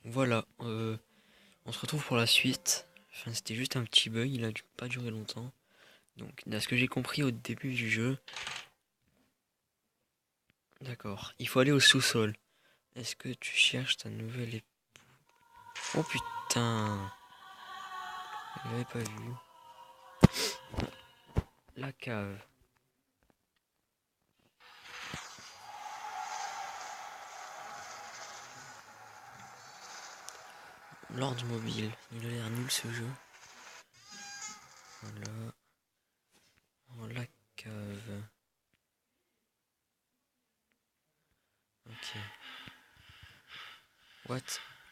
Voilà, on se retrouve pour la suite. Enfin, c'était juste un petit bug, il a pas duré longtemps. Donc, à ce que j'ai compris au début du jeu, d'accord, il faut aller au sous-sol. Est-ce que tu cherches ta nouvelle épouse? Oh putain, je l'avais pas vu. La cave. L'ordre mobile, il a l'air nul ce jeu. Voilà, oh, la cave. Ok. What?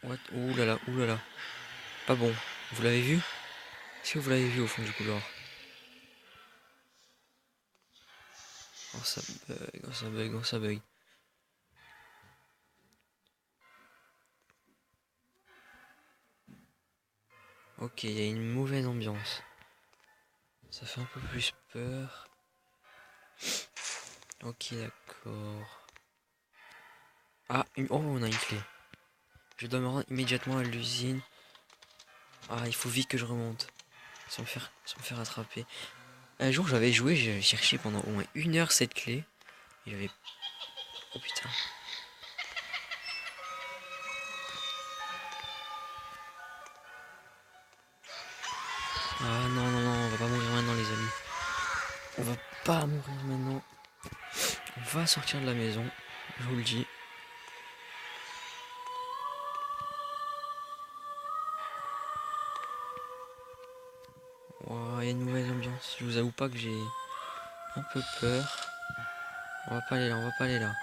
What? Ouh là là, ouh là là. Pas bon. Vous l'avez vu? Est-ce que vous l'avez vu au fond du couloir? Oh ça bug, oh ça bug, oh ça bug. Ok, il y a une mauvaise ambiance. Ça fait un peu plus peur. Ok, d'accord. Ah, oh, on a une clé. Je dois me rendre immédiatement à l'usine. Ah, il faut vite que je remonte. Sans me faire attraper. Un jour, j'avais joué, j'ai cherché pendant au moins 1 heure cette clé. Et j'avais... Oh putain. Ah non, non, non, on va pas mourir maintenant, les amis. On va pas mourir maintenant. On va sortir de la maison. Je vous le dis. Oh, il y a une mauvaise ambiance. Je vous avoue pas que j'ai un peu peur. On va pas aller là, on va pas aller là.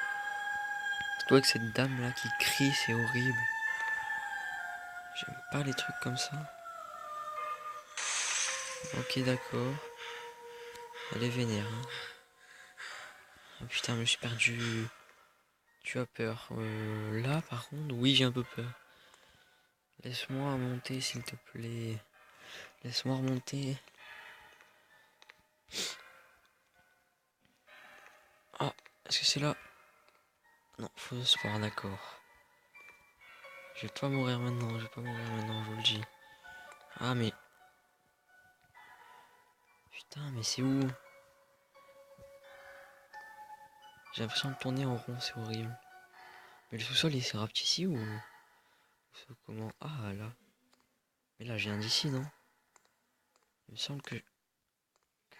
Surtout avec cette dame là qui crie, c'est horrible. J'aime pas les trucs comme ça. Ok, d'accord. Elle est vénère. Hein. Oh putain, je me suis perdu. Tu as peur. Là, par contre, oui, j'ai un peu peur. Laisse-moi monter, s'il te plaît. Laisse-moi remonter. Ah, est-ce que c'est là? Non, faux espoir, d'accord. Je vais pas mourir maintenant, je vais pas mourir maintenant, je vous le dis. Ah, mais... Putain, mais c'est où? J'ai l'impression de tourner en rond, c'est horrible. Mais le sous-sol, il sera petit ici ou... Comment? Ah, là. Mais là, je viens d'ici, non? Il me semble que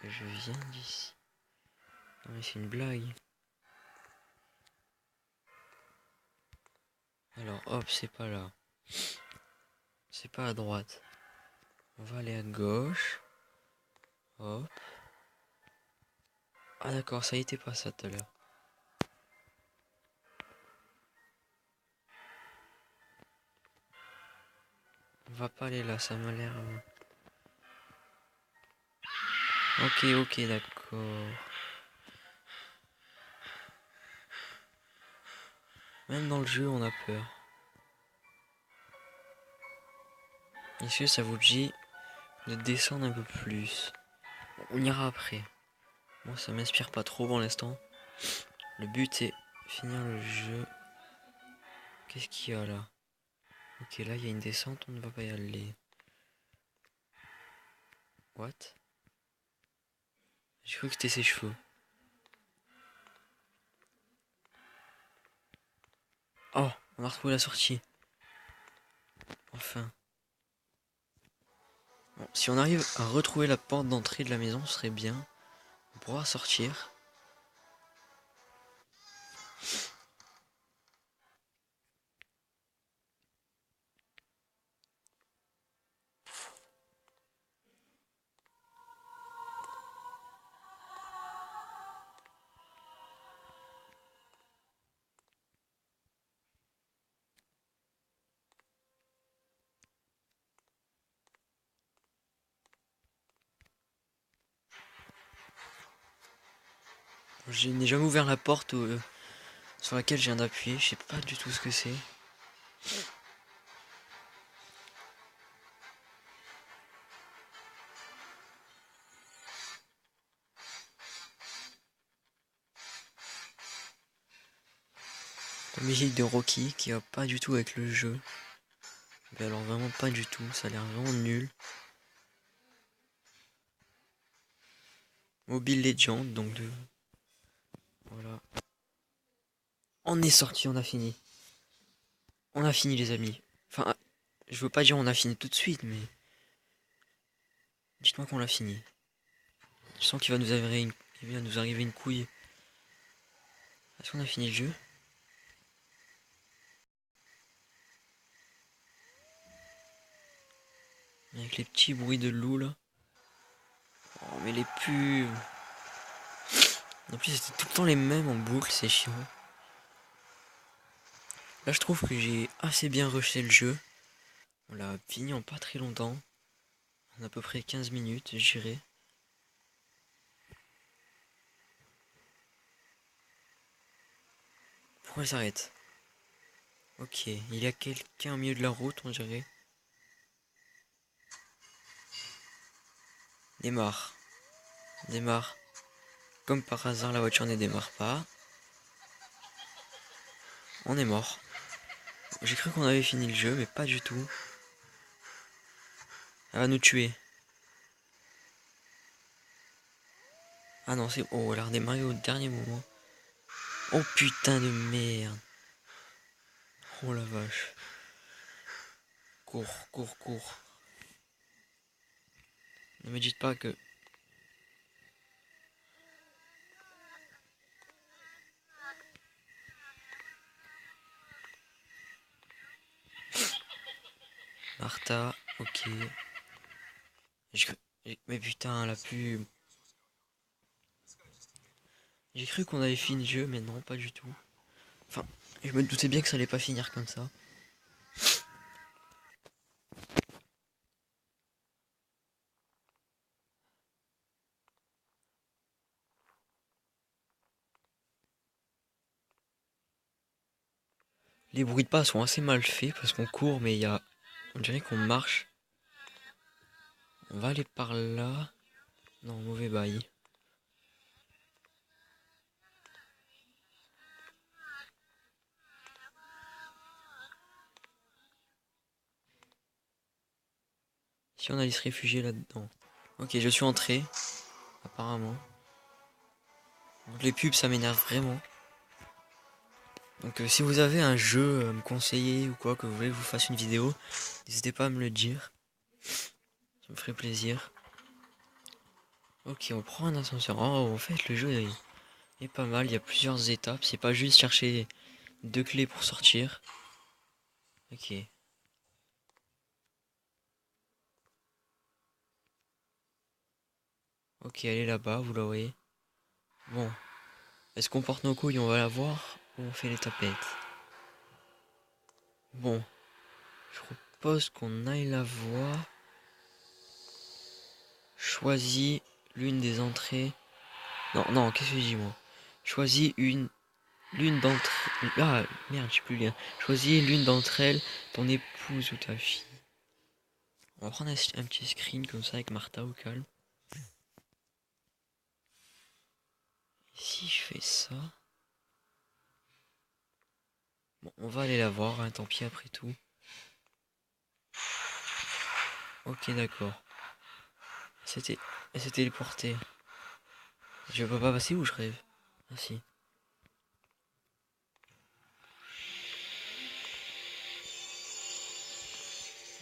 je viens d'ici. Non, mais c'est une blague. Alors, hop, c'est pas là. C'est pas à droite. On va aller à gauche. Hop. Ah d'accord, ça y était pas ça tout à l'heure. On va pas aller là, ça m'a l'air... Ok, ok, d'accord. Même dans le jeu, on a peur. Est-ce que ça vous dit de descendre un peu plus? On ira après. Moi, ça m'inspire pas trop pour l'instant. Le but, c'est finir le jeu. Qu'est-ce qu'il y a là? Ok, là, il y a une descente, on ne va pas y aller. What? J'ai cru que c'était ses cheveux. Oh, on a retrouvé la sortie. Enfin. Bon, si on arrive à retrouver la porte d'entrée de la maison, ce serait bien. On pourra sortir. Je n'ai jamais ouvert la porte sur laquelle je viens d'appuyer. Je sais pas du tout ce que c'est. La musique de Rocky qui va pas du tout avec le jeu. Mais alors vraiment pas du tout, ça a l'air vraiment nul. Mobile Legends, donc de... Voilà. On est sorti, on a fini. On a fini les amis. Enfin, je veux pas dire on a fini tout de suite, mais... Dites-moi qu'on l'a fini. Je sens il va nous arriver une couille. Est-ce qu'on a fini le jeu? Avec les petits bruits de loup là. Oh mais les pubs. En plus c'était tout le temps les mêmes en boucle, c'est chiant. Là je trouve que j'ai assez bien rushé le jeu. On l'a fini en pas très longtemps. En à peu près 15 minutes, j'irai. Pourquoi elle s'arrête? Ok, il y a quelqu'un au milieu de la route, on dirait. Démarre. Démarre. Comme par hasard, la voiture ne démarre pas. On est mort. J'ai cru qu'on avait fini le jeu, mais pas du tout. Elle va nous tuer. Ah non, c'est... Oh, elle a redémarré au dernier moment. Oh putain de merde. Oh la vache. Cours, cours, cours. Ne me dites pas que... Martha, ok. Je- Mais putain, la pub. J'ai cru qu'on avait fini le jeu, mais non, pas du tout. Enfin, je me doutais bien que ça allait pas finir comme ça. Les bruits de pas sont assez mal faits parce qu'on court, mais il y a... On dirait qu'on marche. On va aller par là. Non, mauvais bail. Si on allait se réfugier là-dedans. Ok, je suis entré. Apparemment. Donc les pubs, ça m'énerve vraiment. Donc si vous avez un jeu à me conseiller ou quoi, que vous voulez que je vous fasse une vidéo, n'hésitez pas à me le dire. Ça me ferait plaisir. Ok, on prend un ascenseur. Oh, en fait, le jeu est pas mal. Il y a plusieurs étapes. C'est pas juste chercher deux clés pour sortir. Ok. Ok, elle est là-bas, vous la voyez. Bon. Est-ce qu'on porte nos couilles, on va la voir, ou on fait les tapettes? Bon. Je propose qu'on aille la voir. Choisis l'une des entrées. Non, non, qu'est-ce que je dis moi? Choisis l'une d'entre... Ah, merde, j'ai plus le lien. Choisis l'une d'entre elles, ton épouse ou ta fille. On va prendre un petit screen comme ça avec Martha au calme. Si je fais ça... Bon, on va aller la voir, hein, tant pis après tout. Ok, d'accord. Elle s'est téléportée. Je peux pas passer où je rêve? Ah si.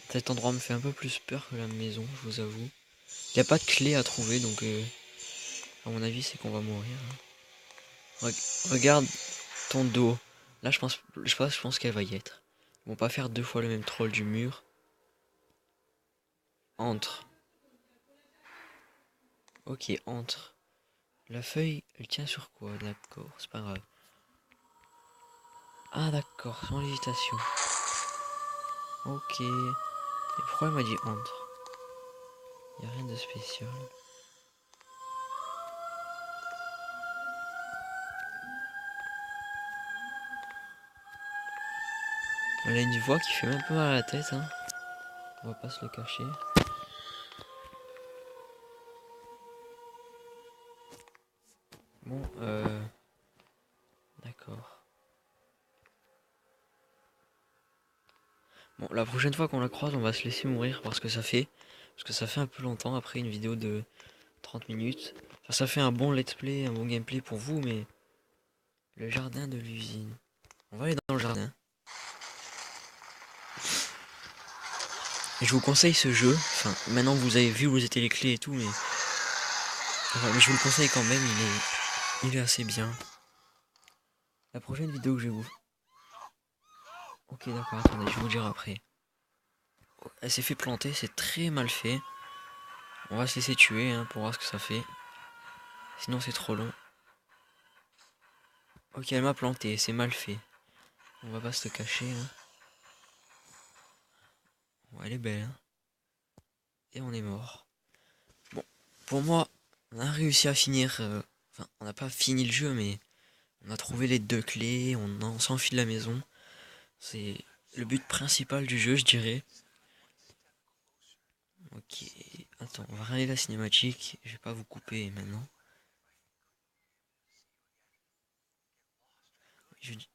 Cet endroit me fait un peu plus peur que la maison, je vous avoue. Il n'y a pas de clé à trouver, donc à mon avis, c'est qu'on va mourir, hein. Regarde ton dos. Là, je pense qu'elle va y être. Ils vont pas faire deux fois le même troll du mur. Entre. Ok, entre. La feuille, elle tient sur quoi? D'accord, c'est pas grave. Ah d'accord, sans lévitation. Ok. Et pourquoi elle m'a dit entre? Y a rien de spécial. Elle a une voix qui fait un peu mal à la tête, hein. On va pas se le cacher. Bon, d'accord. Bon, la prochaine fois qu'on la croise, on va se laisser mourir parce que ça fait un peu longtemps après une vidéo de 30 minutes. Enfin, ça fait un bon let's play, un bon gameplay pour vous, mais le jardin de l'usine. On va aller dans le jardin. Et je vous conseille ce jeu. Enfin, maintenant vous avez vu où étaient les clés et tout, mais je vous le conseille quand même. Il est assez bien. La prochaine vidéo que je vais vous. Ok, d'accord. Attendez, je vais vous dire après. Elle s'est fait planter, c'est très mal fait. On va se laisser tuer hein, pour voir ce que ça fait. Sinon c'est trop long. Ok, elle m'a planté, c'est mal fait. On va pas se cacher. Hein. Ouais, elle est belle. Hein. Et on est mort. Bon, pour moi, on a réussi à finir. Enfin, on n'a pas fini le jeu, mais on a trouvé les 2 clés. On s'enfuit de la maison. C'est le but principal du jeu, je dirais. Ok, attends, on va regarder la cinématique. Je vais pas vous couper maintenant. Je dis-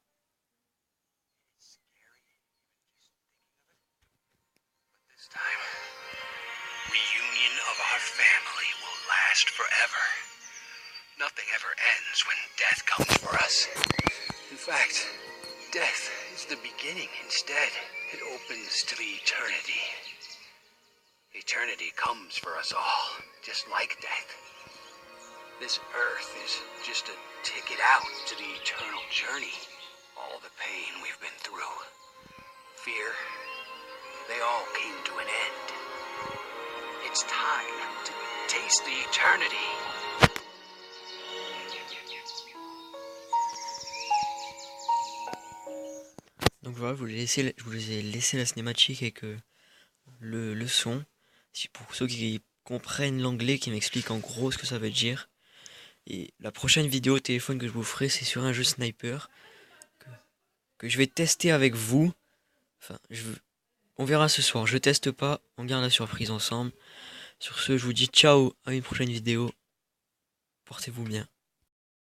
Reunion of our family will last forever. Nothing ever ends when death comes for us. In fact, death is the beginning instead. It opens to the eternity. Eternity comes for us all, just like death. This earth is just a ticket out to the eternal journey. All the pain we've been through, fear, they all came to an end. It's time to taste the eternity. Donc voilà, je vous ai laissé la cinématique avec le son. Pour ceux qui comprennent l'anglais, qui m'expliquent en gros ce que ça veut dire. Et la prochaine vidéo au téléphone que je vous ferai, c'est sur un jeu sniper que, que je vais tester avec vous. Enfin, on verra ce soir. Je teste pas, on garde la surprise ensemble. Sur ce, je vous dis ciao, à une prochaine vidéo. Portez-vous bien.